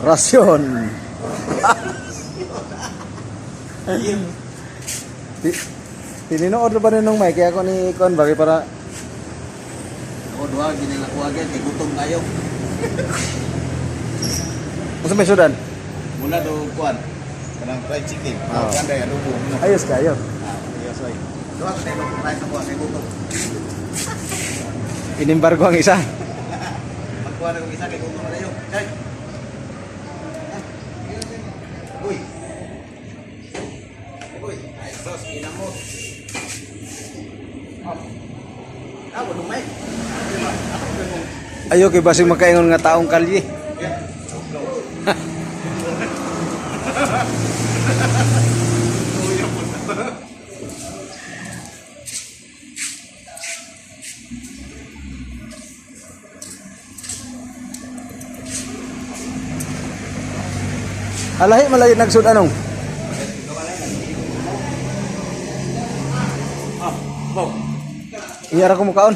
Rasyon. Tininood ba ninong Mike? Kaya ako ni Kon bagay para Ako dua gini lang ko agad kay gutom kayo. Masa may sudan? Mula do kuan. Kanang fried chicken. Oo. Kanda ya lubo. Ayos kayo. Ayos oy. Dua ka tayo price sa kuan kay gutom. Inimbargo ang isa. Magkuha na kong isa kay gutom na kayo. Kay. Uy. Uy, ay sos inamot. Ako dumay. Ayo kay basig makaingon nga taong kalye. Alahi malayo nagsud anong? Iyara ko mukaon.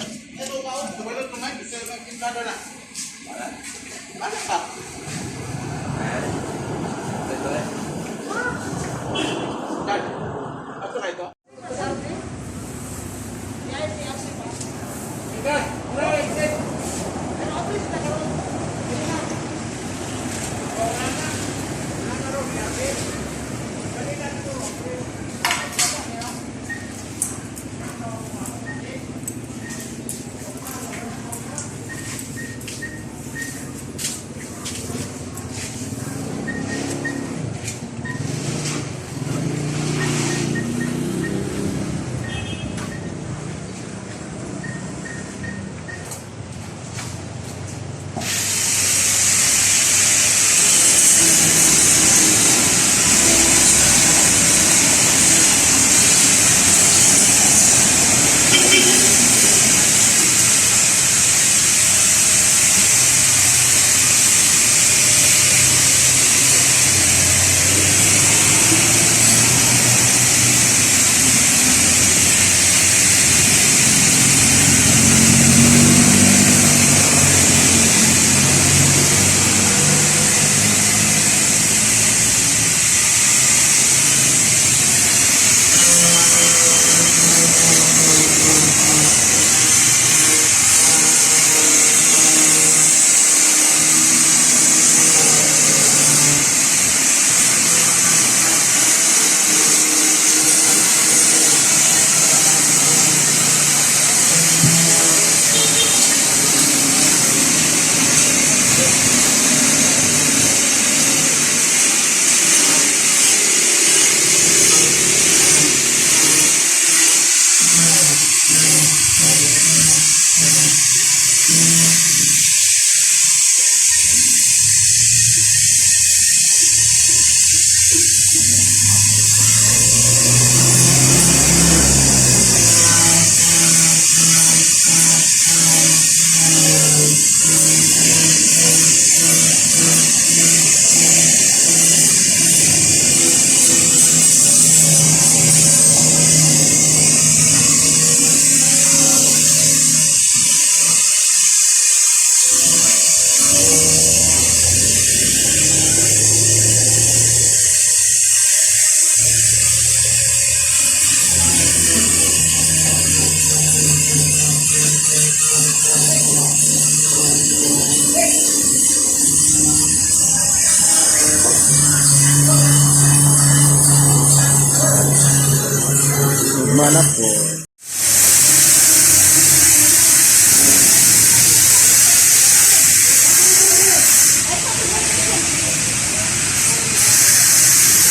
Mana po?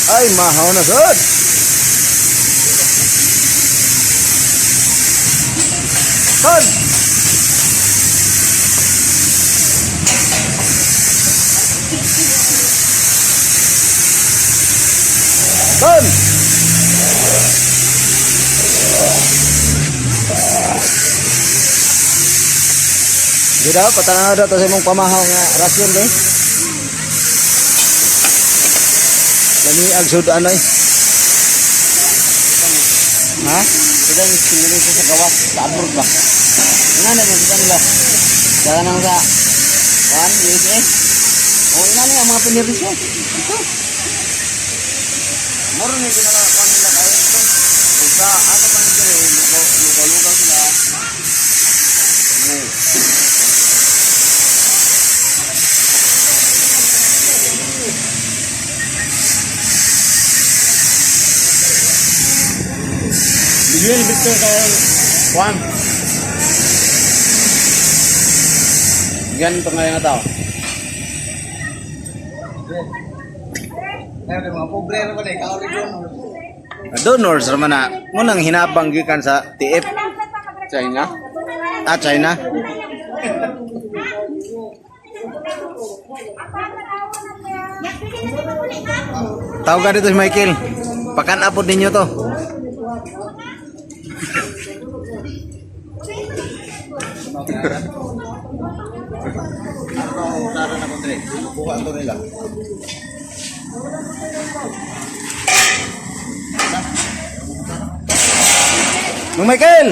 Ay, mahaw na sad. Sad. Sad. Di daw, patanaw daw to sa imong pamahaw nga rasyon ba? Kani agsud ano eh? Ha? Sedang sinili sa gawas, sa abroad ba? Nga na, nila. Saka nang sa USA. O ina na ang mga pinirisyo. Ito. Moro ni pinakakuan nila kayo dito. Kung sa ano man dito, lugaw-lugaw sila. Bigyan Victor kayo. Juan. Ganito ngayon na tao. Kaya mga pobre na pala, ikaw rin yun. Donors naman na munang hinabang gikan sa TF. China? China. Tawag ka dito si Michael. Pakan-apod ninyo to. Ano ang usaran na kontre? Buka ito nila. Mang Michael!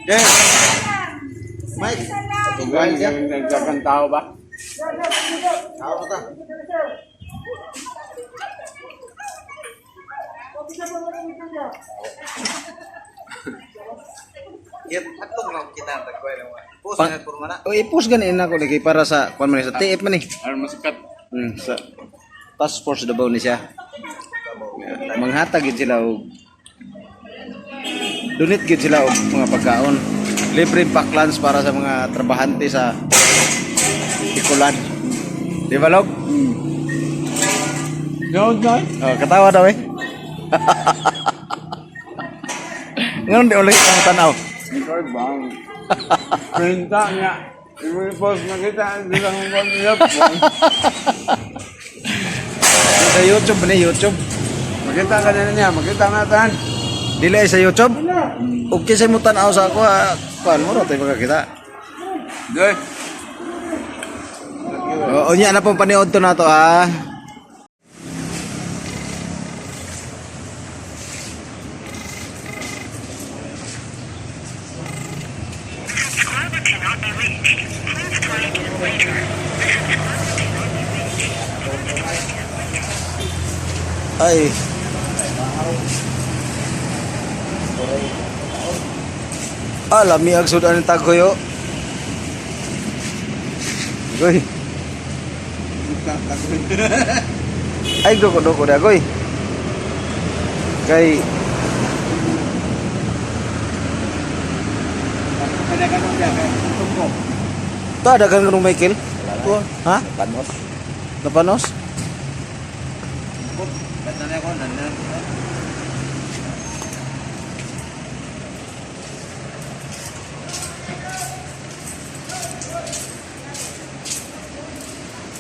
Yes! Mike! Tugan, nagkakan tao ba? Tao mo ta. Yan, atlong lang kita nagkway lang. Post na kurma na. O i-post ganin ako lagi para sa kuan man sa TF man ni. Aron masikat. Sa task force daw ni siya. Manghatag gid sila og donate gid sila og mga pagkaon. Libre pack lunch para sa mga trabahante sa Tikulan. Di ba, Log? Yun, yun. Oh, katawa daw eh. Ngayon di ulit ang tanaw. Ikaw bang? Printa nga. I-post na kita. Hindi lang ang nilap. Sa YouTube ni YouTube. Makita ka na niya. Makita natin. Dili ay sa YouTube. Okay sa mo tanaw sa ako. Kuan mo ra tay makakita. Good. O nya na pong paniod to nato ha. Subscriber cannot be reached. Please try again later. The subscriber cannot be reached. Please try again later. Ay. Alam mi ag sudan ang taghoyo. Goy. Ay doko da goy. Kay Ada ka nung dyan. Tungko. to ada kan kanong Michael? Ha? Panos. Napanos? Basta na ako. Nandan.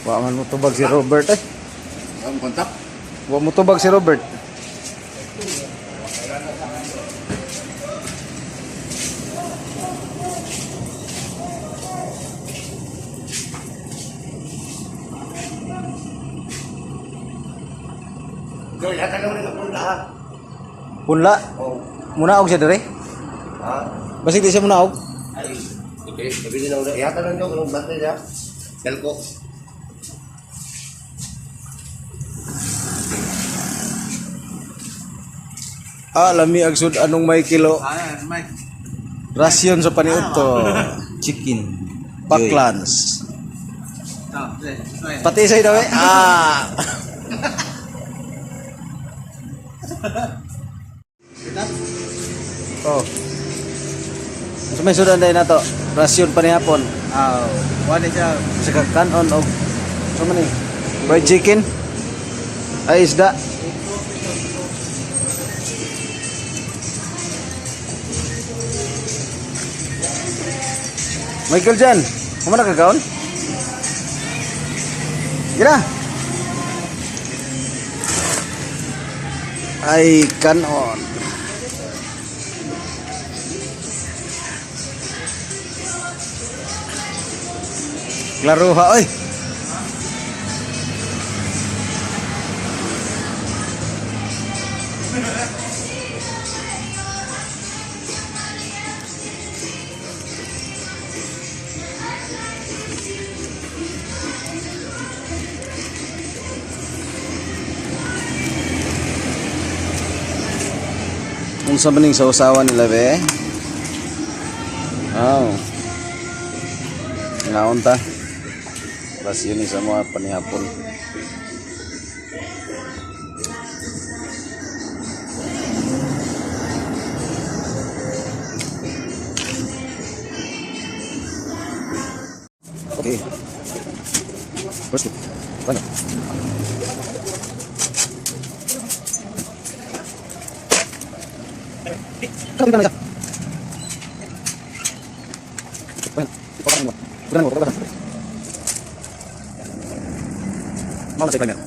Wa man mo tubag si Robert eh. Ang kontak. Wa mo tubag si Robert. Goy, hata ka ulit punta ha. Punla. Oh. Munaog siya dere. Ha? Basig di siya munaog. Ay. Okay. Sabi nila ulit. Ihata lang nyo. Kung bantay niya. Telco. Lami ag sud anong may kilo. Ayan, Mike. Rasyon sa paniud to. Chicken. Paklans. Pati sa daw eh. Oh. So may sudan day na to. Rasyon pa ni hapon. Wala siya. Sa kanon og so man ni. Fried chicken. Ay isda. Michael Jan, kumana ka kaon? Gira. Ay kanon. Klaro ha oy. Unsa maning sa usawa nila be? Oh. Ngaon ta? Plus yun sa mga panihapon. Okay. First, mana? Kami kan aja. Bueno, bukan. Mau saya tanya.